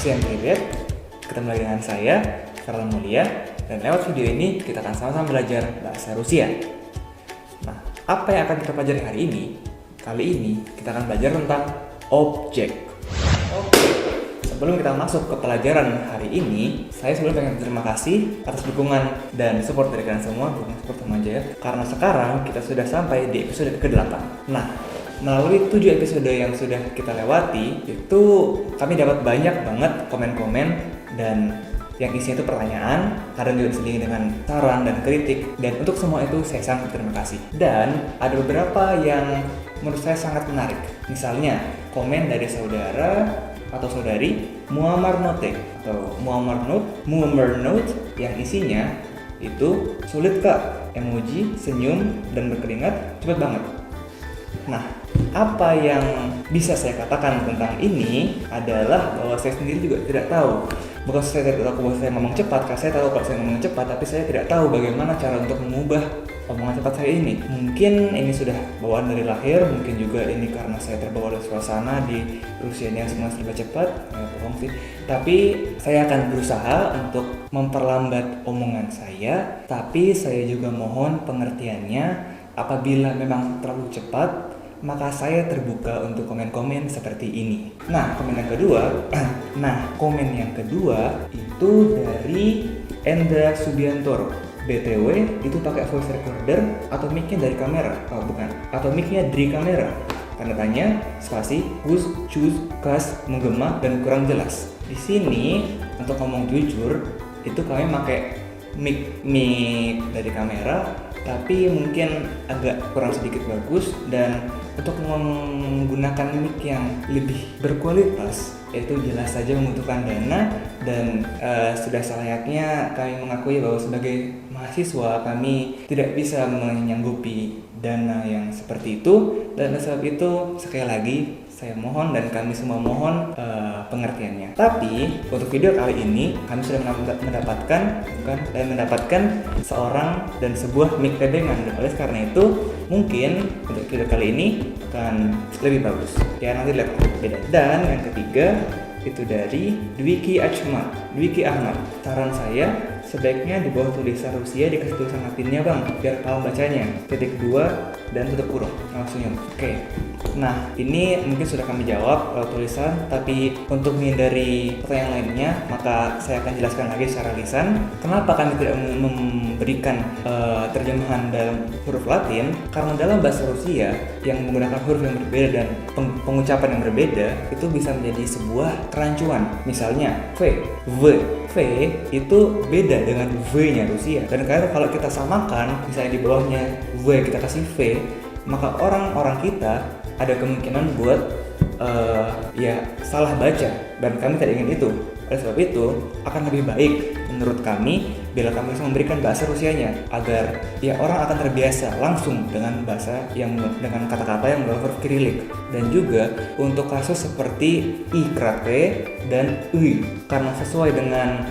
Russian Period. Ketemu lagi dengan saya, Farlan Mulia, dan lewat video ini kita akan sama-sama belajar bahasa Rusia. Nah, apa yang akan kita pelajari hari ini? Kali ini kita akan belajar tentang objek. Oke, sebelum kita masuk ke pelajaran hari ini, saya sebelumnya pengen terima kasih atas dukungan dan support dari kalian semua, support sama aja ya. Karena sekarang kita sudah sampai di episode ke-8. Nah, melalui 7 episode yang sudah kita lewati, itu kami dapat banyak banget komen-komen dan yang isinya itu pertanyaan, kadang juga diselingi dengan saran dan kritik, dan untuk semua itu saya sangat berterima kasih. Dan ada beberapa yang menurut saya sangat menarik. Misalnya komen dari saudara atau saudari Muammar Note atau Muammar Note yang isinya itu sulit kak, emoji, senyum, dan berkeringat cepet banget. Nah, apa yang bisa saya katakan tentang ini adalah bahwa saya sendiri juga tidak tahu. Bukan saya tidak tahu bahwa saya ngomong cepat, karena saya tahu kalau saya ngomong cepat, tapi saya tidak tahu bagaimana cara untuk mengubah omongan cepat saya ini. Mungkin ini sudah bawaan dari lahir, mungkin juga ini karena saya terbawa oleh suasana di Rusia yang semua serba cepat, bohong sih. Tapi saya akan berusaha untuk memperlambat omongan saya, tapi saya juga mohon pengertiannya apabila memang terlalu cepat, maka saya terbuka untuk komen-komen seperti ini. Nah, komen yang kedua itu dari Endra Subiantoro. BTW itu pakai voice recorder atau mic-nya dari kamera? Oh, bukan. Atau mic-nya dari kamera? Tanda tanya, spasi, whose, choose, kas, menggema, dan kurang jelas. Di sini untuk ngomong jujur, itu kami pakai mic dari kamera, tapi mungkin agak kurang sedikit bagus, dan untuk menggunakan mic yang lebih berkualitas itu jelas saja membutuhkan dana, dan sudah selayaknya kami mengakui bahwa sebagai mahasiswa kami tidak bisa menyanggupi dana yang seperti itu, dan oleh sebab itu sekali lagi saya mohon dan kami semua mohon pengertiannya. Tapi untuk video kali ini kami sudah mendapatkan seorang dan sebuah mic tebengan, dan oleh karena itu mungkin untuk video kali ini akan lebih bagus. Ya, nanti lihat beda. Dan yang ketiga itu dari Dwiki Ahmad. Saran saya sebaiknya di bawah tulisan Rusia dikasih tulisan Latinnya bang, biar paham bacanya. Titik 2 dan tutup kurung, langsung senyum. Oke. Nah, ini mungkin sudah kami jawab tulisan, tapi untuk menghindari pertanyaan lainnya, maka saya akan jelaskan lagi secara lisan. Kenapa kami tidak memberikan terjemahan dalam huruf Latin? Karena dalam bahasa Rusia yang menggunakan huruf yang berbeda dan pengucapan yang berbeda, itu bisa menjadi sebuah kerancuan. Misalnya, V itu beda dengan V-nya Rusia. Dan kalau kita samakan, misalnya di bawahnya V kita kasih V, maka orang-orang kita ada kemungkinan buat salah baca, dan kami tidak ingin itu. Oleh sebab itu akan lebih baik menurut kami bila kami bisa memberikan bahasa Rusianya, agar orang akan terbiasa langsung dengan bahasa dengan kata-kata yang berhuruf Kirilik. Dan juga untuk kasus seperti I kerat P dan I, karena sesuai dengan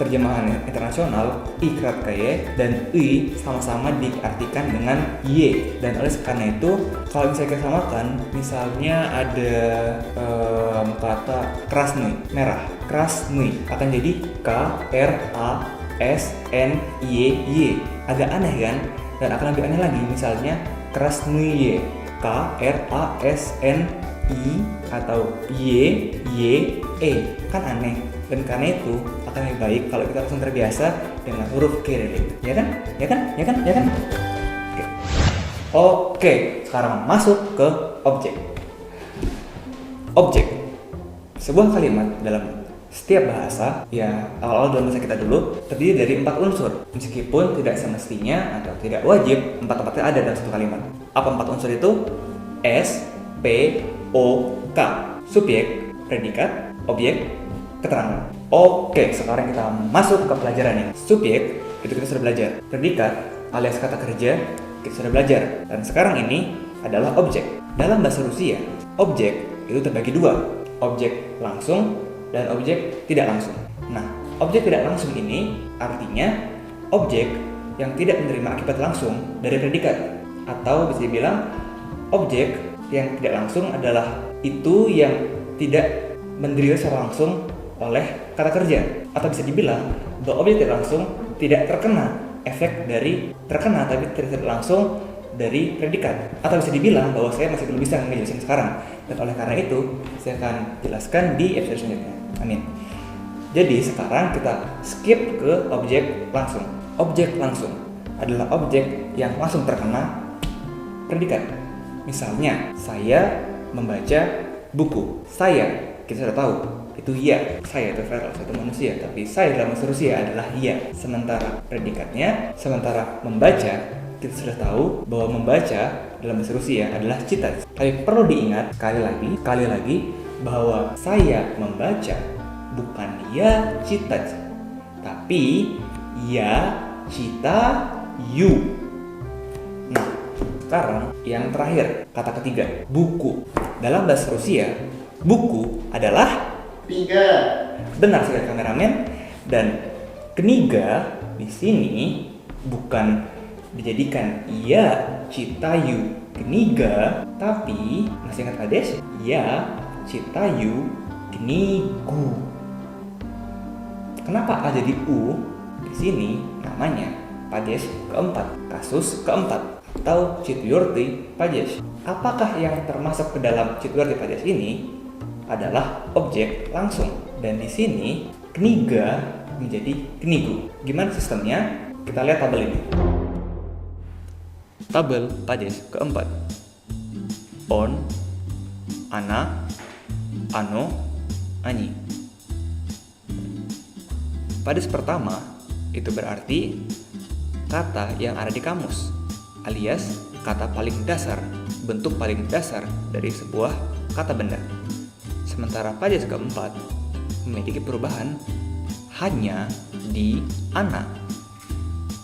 terjemahan internasional, I kerat K dan I sama-sama diartikan dengan Y. Dan oleh karena itu kalau misalnya kita samakan, misalnya ada kata krasny, merah, krasny akan jadi K R A S N Y. Agak aneh kan? Dan akan lebih aneh lagi misalnya krasny K R A S N I atau Y E, kan aneh. Dan karena itu akan lebih baik kalau kita langsung terbiasa dengan huruf Kirilik. Ya kan? Oke, sekarang masuk ke objek. Objek, sebuah kalimat dalam setiap bahasa, awal-awal dalam bahasa kita dulu, terdiri dari 4 unsur. Meskipun tidak semestinya atau tidak wajib 4-4-nya ada dalam satu kalimat. Apa 4 unsur itu? S, P, O, K. Subjek, predikat, objek, keterangan. Oke, sekarang kita masuk ke pelajarannya. Subjek, itu kita sudah belajar. Predikat, alias kata kerja, kita sudah belajar. Dan sekarang ini adalah objek. Dalam bahasa Rusia, objek itu terbagi 2. Objek langsung dan objek tidak langsung. Nah, objek tidak langsung ini artinya objek yang tidak menerima akibat langsung dari predikat, atau bisa dibilang objek yang tidak langsung adalah itu yang tidak mendirikan secara langsung oleh kata kerja, atau bisa dibilang bahwa objek tidak langsung tidak terkena efek dari terkena tapi tidak langsung dari predikat, atau bisa dibilang bahwa saya masih belum bisa menjelaskan sekarang, dan oleh karena itu saya akan jelaskan di episode selanjutnya. Amin. Jadi sekarang kita skip ke objek langsung. Objek langsung adalah objek yang langsung terkena predikat. Misalnya, saya membaca buku. Saya, kita sudah tahu, itu ya. Saya itu viral, satu manusia. Tapi saya dalam bahasa Rusia adalah ya. Sementara predikatnya, sementara membaca, kita sudah tahu bahwa membaca dalam bahasa Rusia adalah читать. Tapi perlu diingat, kali lagi, bahwa saya membaca bukan ya читать, tapi ya читаю. Nah, sekarang yang terakhir, kata ketiga, buku. Dalam bahasa Rusia, buku adalah Kniga. benar sekali kameramen, dan kniga di sini bukan dijadikan ya читаю kniga, tapi masih ingat Ades? Ya читаю knigu. Kenapa A jadi U? Di sini namanya падеж keempat, kasus keempat, atau четвертый падеж. Apakah yang termasuk ke dalam четвертый падеж ini adalah objek langsung, dan di sini kniga menjadi knigu. Gimana sistemnya? Kita lihat tabel ini. Tabel падеж keempat. On, ana, ano, ani. Падеж pertama itu berarti kata yang ada di kamus, alias kata paling dasar, bentuk paling dasar dari sebuah kata benda. Sementara падеж keempat memiliki perubahan hanya di ana.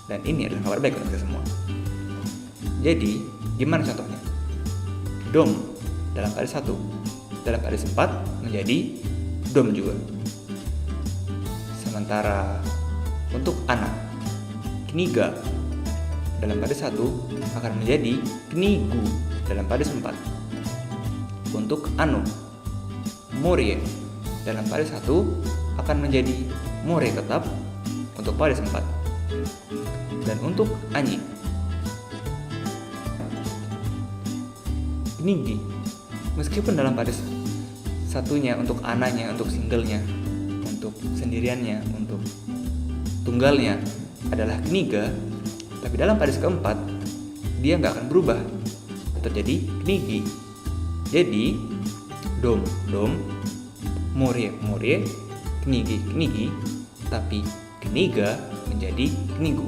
Dan ini adalah kabar baik untuk kita semua. Jadi, gimana contohnya? Dom dalam падеж 1, dalam падеж 4 menjadi dom juga. Sementara untuk anak, kniga dalam падеж 1 akan menjadi knigu dalam падеж 4. Untuk anu, morie dalam падеж 1 akan menjadi more tetap untuk падеж 4. Dan untuk ani, knigi, meskipun dalam падеж satunya untuk ananya, untuk singlenya, untuk sendiriannya, untuk tunggalnya adalah kniga, tapi dalam падеж keempat dia nggak akan berubah, terjadi knigi. Jadi dom, more, knigi, tapi kniga menjadi knigu.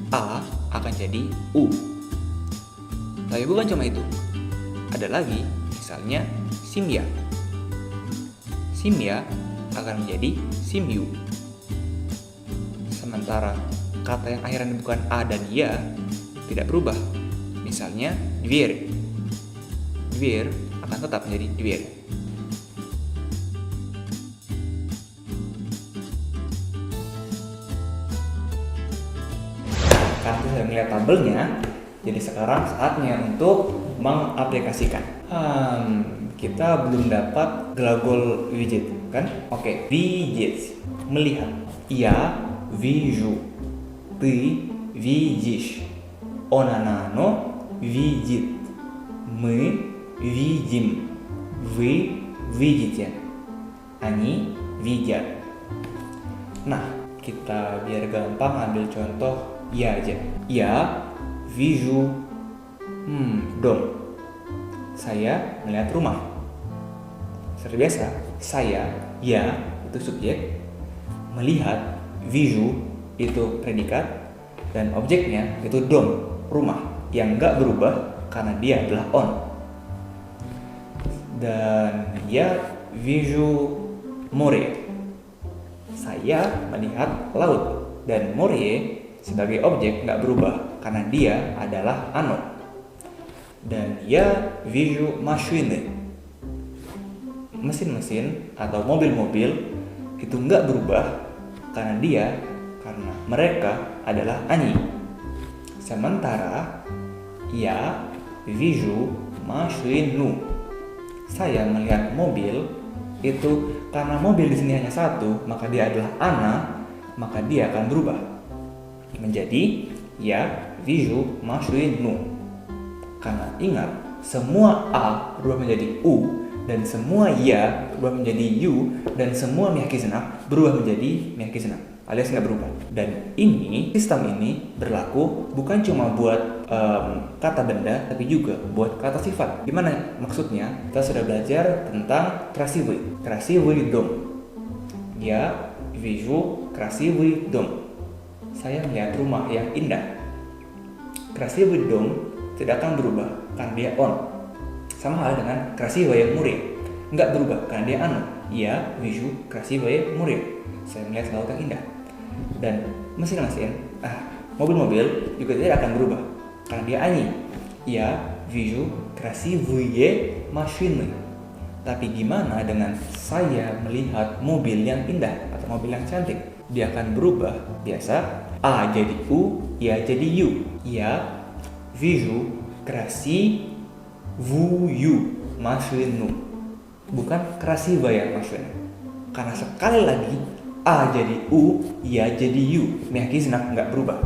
A akan jadi U. Tapi bukan cuma itu, ada lagi, misalnya simya. Simya akan menjadi simyu. Sementara kata yang akhirnya bukan A dan Ya tidak berubah. Misalnya dvir. Dvir akan tetap menjadi dvir. Karena kita sudah melihat tabelnya, jadi sekarang saatnya untuk mengaplikasikan. Kita belum dapat glagol видеть, kan? Oke, видеть, melihat. Я вижу, ты видишь, оно видит, мы видим, вы видите, они видят. Nah, kita biar gampang ambil contoh ya aja. Я вижу дом. Saya melihat rumah. Seperti biasa, saya, ya, itu subjek, melihat, вижу, itu predikat, dan objeknya itu dom, rumah, yang nggak berubah karena dia adalah on. Dan ya, вижу море. Saya melihat laut, dan море sebagai objek nggak berubah karena dia adalah ano. Dan ya вижу машины. Mesin-mesin atau mobil-mobil itu nggak berubah karena mereka adalah они. Sementara я вижу машину. saya melihat mobil itu karena mobil di sini hanya satu, maka dia adalah ana, maka dia akan berubah menjadi ya viju mashuinu. Karena ingat, semua a berubah menjadi u, dan semua ya berubah menjadi yu, dan semua miyakizuna berubah menjadi miyakizuna, alias nggak berubah. Dan ini, sistem ini berlaku bukan cuma buat kata benda, tapi juga buat kata sifat. Gimana maksudnya? Kita sudah belajar tentang krasivui dom. Ya, viju krasivui dom. Saya melihat rumah yang indah. Krasivui dom tidak akan berubah karena dia on. Sama hal dengan krasivui murid, nggak berubah karena dia anu. Ya, viju krasivui murid. Saya melihat laut yang indah. Dan mesin-mesin, mobil-mobil juga tidak akan berubah karena dia ani. Ya, viju krasivui mashiny. Tapi gimana dengan saya melihat mobil yang indah atau mobil yang cantik? Dia akan berubah. Biasa, a jadi u, ya jadi yu. Ya, viju krasivuyu mashinu, bukan krasivaya mashinu. Karena sekali lagi a jadi u, ya jadi yu, miyakizuna nggak berubah.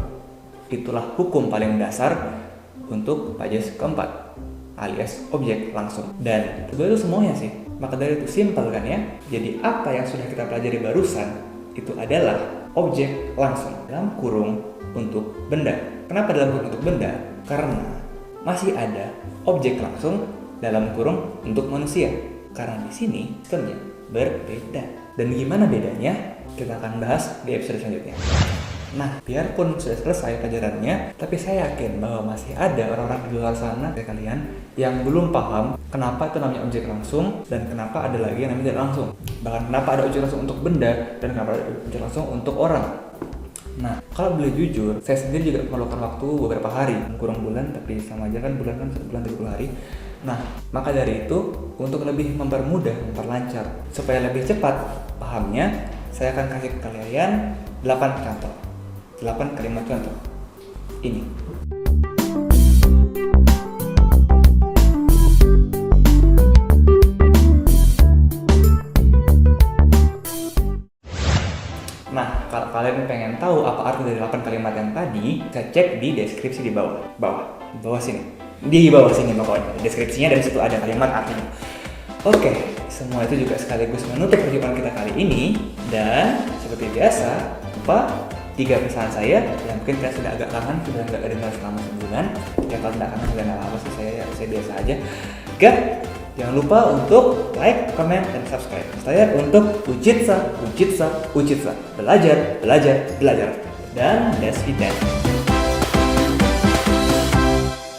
Itulah hukum paling dasar untuk pajas keempat, alias objek langsung. Dan itu semuanya sih. Maka dari itu simpel kan ya. Jadi apa yang sudah kita pelajari barusan itu adalah objek langsung dalam kurung untuk benda. Kenapa dalam kurung untuk benda? Karena masih ada objek langsung dalam kurung untuk manusia. Karena di sini sistemnya berbeda. Dan gimana bedanya? Kita akan bahas di episode selanjutnya. Nah, biarpun sudah selesai pelajarannya, tapi saya yakin bahwa masih ada orang-orang di luar sana dari kalian yang belum paham kenapa itu namanya objek langsung dan kenapa ada lagi yang namanya tidak langsung. Bahkan kenapa ada objek langsung untuk benda dan kenapa ada objek langsung untuk orang. Nah, kalau boleh jujur, saya sendiri juga memerlukan waktu beberapa hari, kurang bulan, tapi sama aja kan bulan 1 bulan 30 hari. Nah, maka dari itu, untuk lebih mempermudah, memperlancar, supaya lebih cepat pahamnya, saya akan kasih ke kalian 8 contoh. 8 kalimat contoh. Ini. Nah, kalau kalian pengen tahu apa arti dari 8 kalimat yang tadi, bisa cek di deskripsi di bawah sini. Di bawah sini pokoknya. Deskripsinya dari situ ada kalimat artinya. Oke, semua itu juga sekaligus menutup perjumpaan kita kali ini. Dan seperti biasa, lupa 3 pesan saya yang mungkin kalian sudah agak kangen, sudah nggak dengar selama sebulan. Ya kalau tidak kangen sudah nggak apa-apa sih, saya biasa aja. Jangan lupa untuk like, comment, dan subscribe. Saya untuk Uchitsa. Belajar. Dan let's eat that.